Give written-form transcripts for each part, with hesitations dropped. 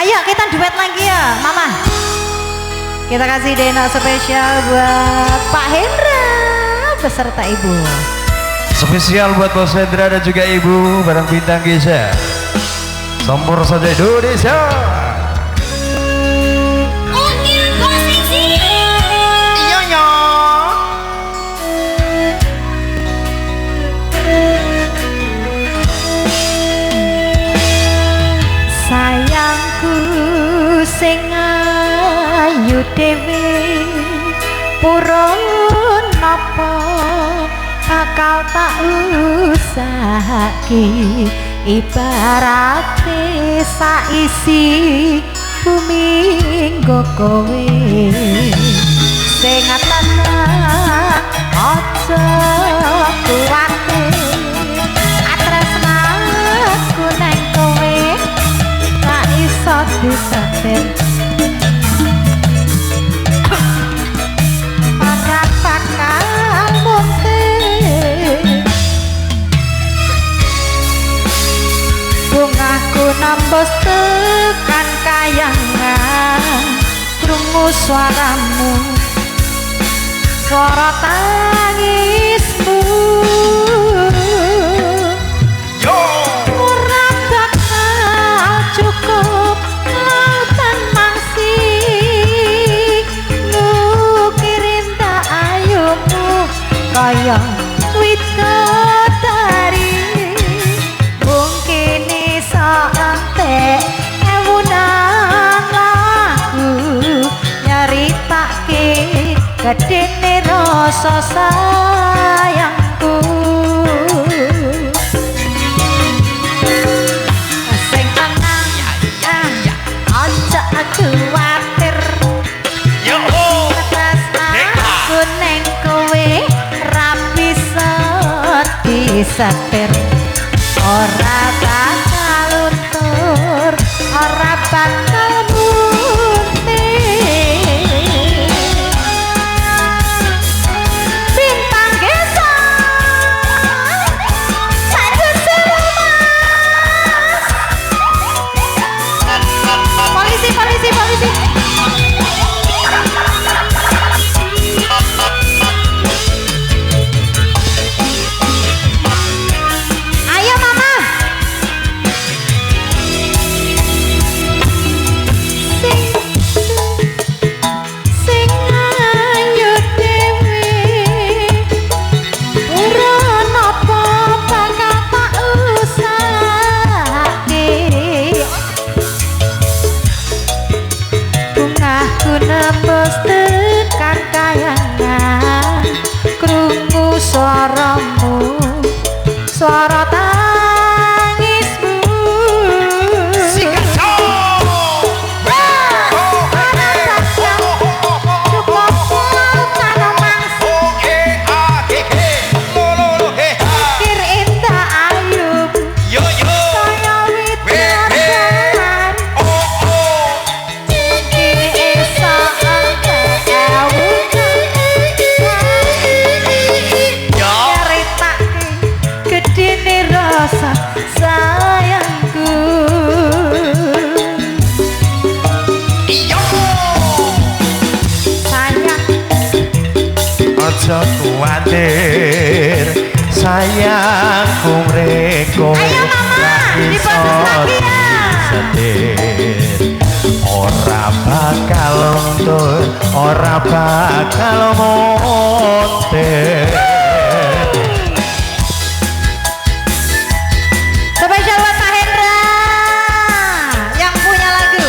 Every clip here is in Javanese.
Ayo kita duet lagi ya, Mama. Kita kasih dena spesial buat Pak Hendra beserta Ibu. Spesial buat Bos Hendra dan juga Ibu bareng bintang Gisha. Sambur saja Indonesia. Sayangku sing ayu dhewe purun napa bakal tak usahake ibarate saisi bumi nggo kowe sing tenang aja kuwatir atresnaku nang kowe tak iso disatir ora bakal muntir bungaku nembus tekan kayangan krungu suaramu suara tangismu ora bakal cukup lautan mangsi nukirin tak ayumu kaya widodari mungkin iso entek ewunan lagu nyeritake gedene rasa sayangku sing tenang aja kuwatir tresnaku ning kowe ra bisa disatir ora bakal luntur ora bakal muntir bintang Gisha satu mas polisi ayo Mama sing ayu dhewe urun apa bakal tak usahake bungaku nembus tekan kayangan krungu suaramu suara tangismu rasa sayangku sayang Aja kuwatir sayangku mreko ayo Mama diproses lagi ya setir ora bakal luntur ora bakal muntir spesial buat Pak Hendra yang punya lagu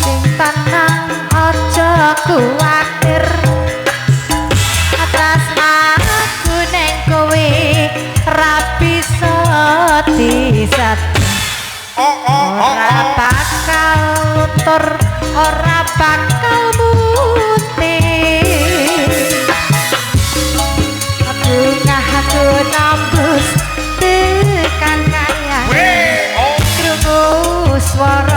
sing tenang aja kuwatir atas aku neng kowe ra bisa disatir ora bakal luntur ora bakal muntir aku ngaku nambu terus tekan kaya krungu swara